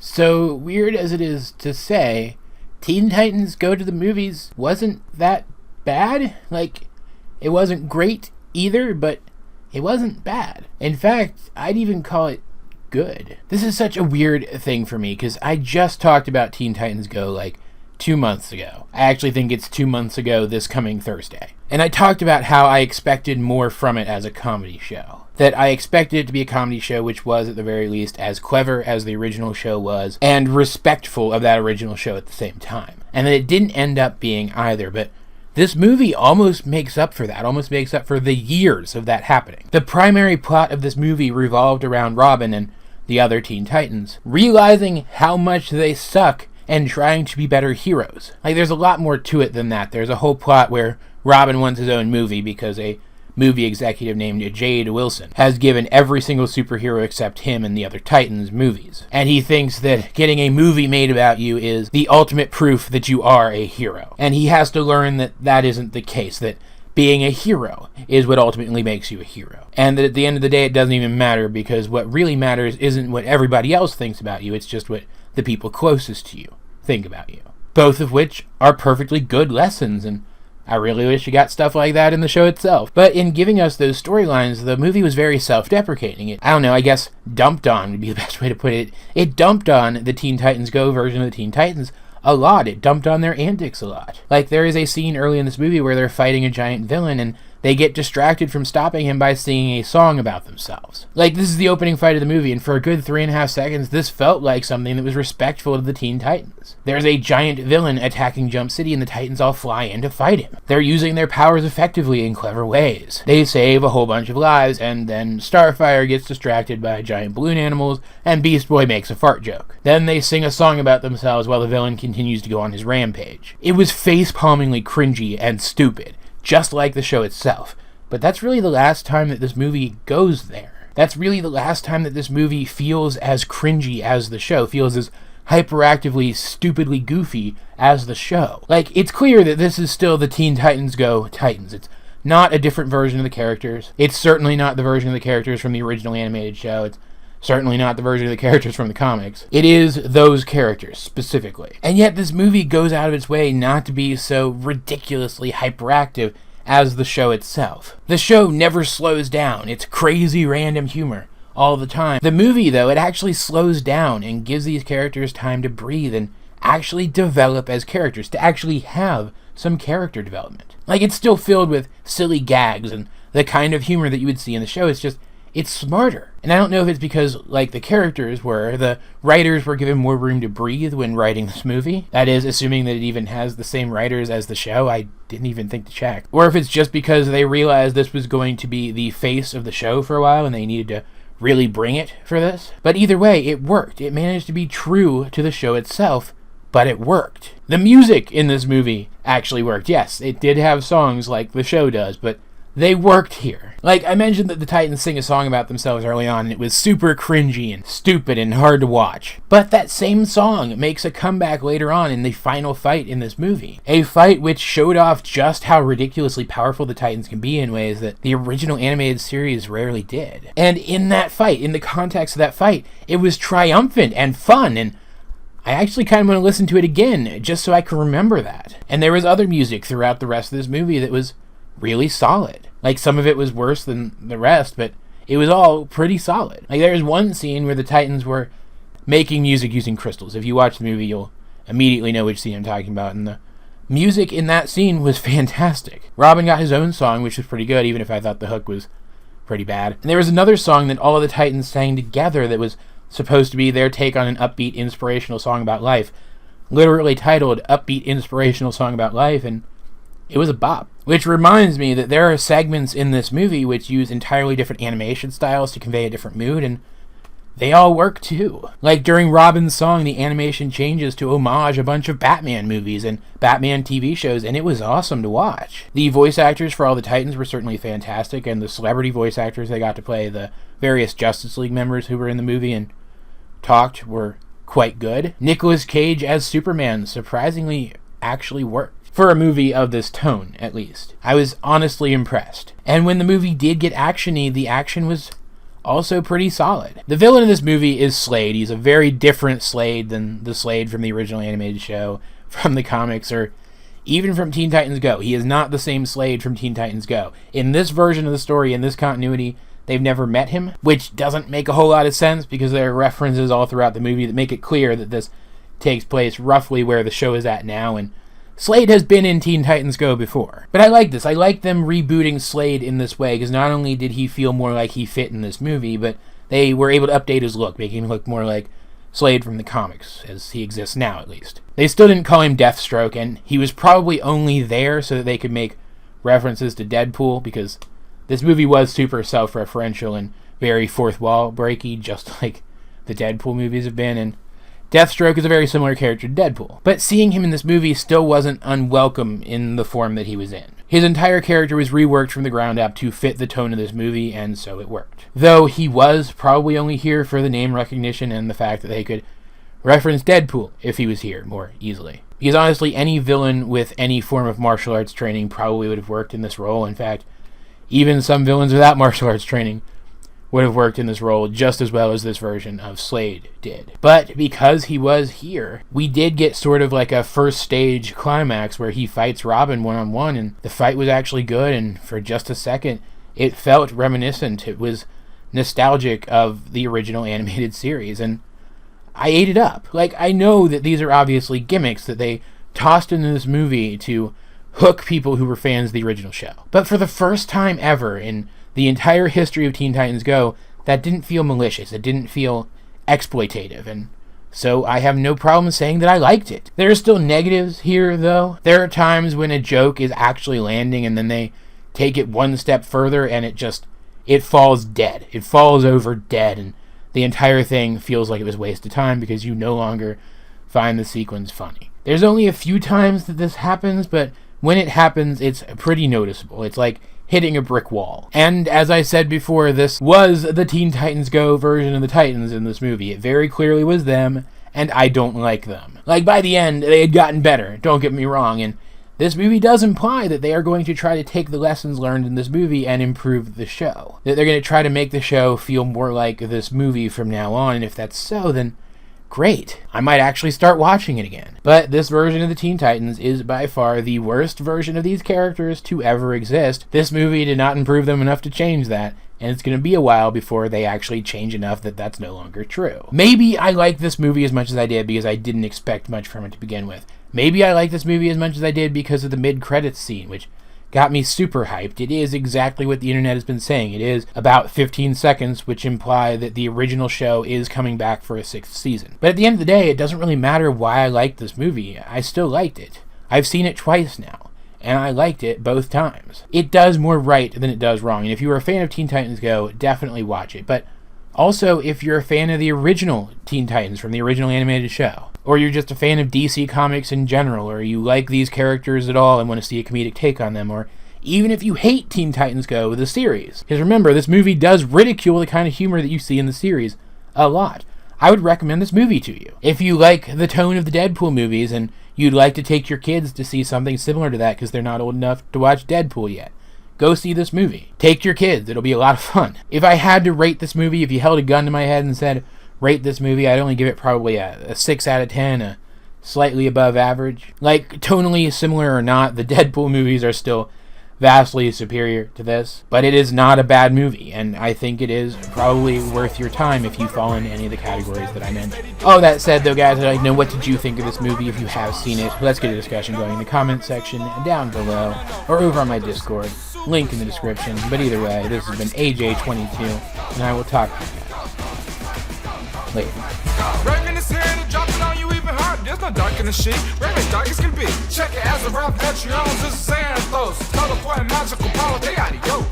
So weird as it is to say, Teen Titans Go to the Movies wasn't that bad. Like, it wasn't great either, but it wasn't bad. In fact, I'd even call it good. This is such a weird thing for me, because I just talked about Teen Titans Go like 2 months ago. I actually think it's 2 months ago this coming Thursday. And I talked about how I expected more from it as a comedy show. That I expected it to be a comedy show which was, at the very least, as clever as the original show was, and respectful of that original show at the same time. And that it didn't end up being either, but this movie almost makes up for that, almost makes up for the years of that happening. The primary plot of this movie revolved around Robin and the other Teen Titans realizing how much they suck and trying to be better heroes. Like, there's a lot more to it than that. There's a whole plot where Robin wants his own movie because a movie executive named Jade Wilson has given every single superhero except him and the other Titans movies. And he thinks that getting a movie made about you is the ultimate proof that you are a hero. And he has to learn that that isn't the case, that being a hero is what ultimately makes you a hero. And that at the end of the day, it doesn't even matter, because what really matters isn't what everybody else thinks about you, it's just what the people closest to you think about you. Both of which are perfectly good lessons, and I really wish you got stuff like that in the show itself. But in giving us those storylines, the movie was very self-deprecating. I don't know, I guess dumped on would be the best way to put it. It dumped on the Teen Titans Go version of the Teen Titans a lot. It dumped on their antics a lot. Like, there is a scene early in this movie where they're fighting a giant villain, and they get distracted from stopping him by singing a song about themselves. Like, this is the opening fight of the movie, and for a good 3.5 seconds, this felt like something that was respectful of the Teen Titans. There's a giant villain attacking Jump City, and the Titans all fly in to fight him. They're using their powers effectively in clever ways. They save a whole bunch of lives, and then Starfire gets distracted by giant balloon animals, and Beast Boy makes a fart joke. Then they sing a song about themselves while the villain continues to go on his rampage. It was face-palmingly cringy and stupid, just like the show itself. But that's really the last time that this movie goes there. That's really the last time that this movie feels as cringy as the show, feels as hyperactively, stupidly goofy as the show. Like, it's clear that this is still the Teen Titans Go Titans. It's not a different version of the characters. It's certainly not the version of the characters from the original animated show. It's certainly not the version of the characters from the comics. It is those characters, specifically. And yet this movie goes out of its way not to be so ridiculously hyperactive as the show itself. The show never slows down. It's crazy random humor all the time. The movie, though, it actually slows down and gives these characters time to breathe and actually develop as characters, to actually have some character development. Like, it's still filled with silly gags and the kind of humor that you would see in the show. It's just, it's smarter. And I don't know if it's because, like the writers were given more room to breathe when writing this movie. That is, assuming that it even has the same writers as the show. I didn't even think to check. Or if it's just because they realized this was going to be the face of the show for a while and they needed to really bring it for this. But either way, it worked. It managed to be true to the show itself, but it worked. The music in this movie actually worked. Yes, it did have songs like the show does, but they worked here. Like, I mentioned that the Titans sing a song about themselves early on, and it was super cringy and stupid and hard to watch. But that same song makes a comeback later on in the final fight in this movie. A fight which showed off just how ridiculously powerful the Titans can be in ways that the original animated series rarely did. And in that fight, in the context of that fight, it was triumphant and fun, and I actually kind of want to listen to it again, just so I can remember that. And there was other music throughout the rest of this movie that was really solid. Like, some of it was worse than the rest, but it was all pretty solid. Like, there's one scene where the Titans were making music using crystals. If you watch the movie, you'll immediately know which scene I'm talking about, and the music in that scene was fantastic. Robin got his own song, which was pretty good, even if I thought the hook was pretty bad. And there was another song that all of the Titans sang together that was supposed to be their take on an upbeat, inspirational song about life. Literally titled Upbeat Inspirational Song About Life, and it was a bop. Which reminds me that there are segments in this movie which use entirely different animation styles to convey a different mood, and they all work too. Like, during Robin's song, the animation changes to homage a bunch of Batman movies and Batman TV shows, and it was awesome to watch. The voice actors for all the Titans were certainly fantastic, and the celebrity voice actors they got to play the various Justice League members who were in the movie and talked were quite good. Nicolas Cage as Superman surprisingly actually worked. For a movie of this tone, at least. I was honestly impressed. And when the movie did get actiony, the action was also pretty solid. The villain in this movie is Slade. He's a very different Slade than the Slade from the original animated show, from the comics, or even from Teen Titans Go. He is not the same Slade from Teen Titans Go. In this version of the story, in this continuity, they've never met him, which doesn't make a whole lot of sense because there are references all throughout the movie that make it clear that this takes place roughly where the show is at now, and Slade has been in Teen Titans Go before. But I like this. I like them rebooting Slade in this way, because not only did he feel more like he fit in this movie, but they were able to update his look, making him look more like Slade from the comics, as he exists now at least. They still didn't call him Deathstroke, and he was probably only there so that they could make references to Deadpool, because this movie was super self-referential and very fourth wall breaky, just like the Deadpool movies have been, and Deathstroke is a very similar character to Deadpool. But seeing him in this movie still wasn't unwelcome in the form that he was in. His entire character was reworked from the ground up to fit the tone of this movie, and so it worked. Though he was probably only here for the name recognition and the fact that they could reference Deadpool if he was here more easily. Because honestly, any villain with any form of martial arts training probably would have worked in this role. In fact, even some villains without martial arts training would have worked in this role just as well as this version of Slade did. But because he was here, we did get sort of like a first stage climax where he fights Robin one-on-one, and the fight was actually good, and for just a second, it felt reminiscent. It was nostalgic of the original animated series, and I ate it up. Like, I know that these are obviously gimmicks that they tossed into this movie to hook people who were fans of the original show. But for the first time ever in the entire history of Teen Titans Go, that didn't feel malicious. It didn't feel exploitative, and so I have no problem saying that I liked it. There are still negatives here, though. There are times when a joke is actually landing and then they take it one step further and it falls dead. It falls over dead, and the entire thing feels like it was a waste of time because you no longer find the sequence funny. There's only a few times that this happens, but when it happens, it's pretty noticeable. It's like hitting a brick wall. And as I said before, this was the Teen Titans Go version of the Titans in this movie. It very clearly was them, and I don't like them. Like, by the end, they had gotten better, don't get me wrong, and this movie does imply that they are going to try to take the lessons learned in this movie and improve the show. That they're going to try to make the show feel more like this movie from now on, and if that's so, then great. I might actually start watching it again. But this version of the Teen Titans is by far the worst version of these characters to ever exist. This movie did not improve them enough to change that, and it's going to be a while before they actually change enough that that's no longer true. Maybe I like this movie as much as I did because I didn't expect much from it to begin with. Maybe I like this movie as much as I did because of the mid-credits scene, which got me super hyped. It is exactly what the internet has been saying. It is about 15 seconds, which imply that the original show is coming back for a 6th season. But at the end of the day, it doesn't really matter why I liked this movie. I still liked it. I've seen it twice now, and I liked it both times. It does more right than it does wrong, and if you are a fan of Teen Titans Go, definitely watch it. But also, if you're a fan of the original Teen Titans from the original animated show, or you're just a fan of DC Comics in general, or you like these characters at all and want to see a comedic take on them, or even if you hate Teen Titans Go, the series. Because remember, this movie does ridicule the kind of humor that you see in the series a lot. I would recommend this movie to you. If you like the tone of the Deadpool movies and you'd like to take your kids to see something similar to that because they're not old enough to watch Deadpool yet, go see this movie. Take your kids. It'll be a lot of fun. If I had to rate this movie, if you held a gun to my head and said, rate this movie, I'd only give it probably a 6 out of 10, a slightly above average. Like, tonally similar or not, the Deadpool movies are still vastly superior to this, but it is not a bad movie, and I think it is probably worth your time if you fall in any of the categories that I mentioned. All that said, though, guys, I'd like to know, what did you think of this movie if you have seen it? Let's get a discussion going in the comment section down below, or over on my Discord, link in the description. But either way, this has been AJ22, and I will talk to you guys later. Raven is here to drop it on you even hard. There's no dark in the sheet. Raven's dark as can be. Check it as a rap that you owns. This is Santos. Colorful and magical power. They out of yo.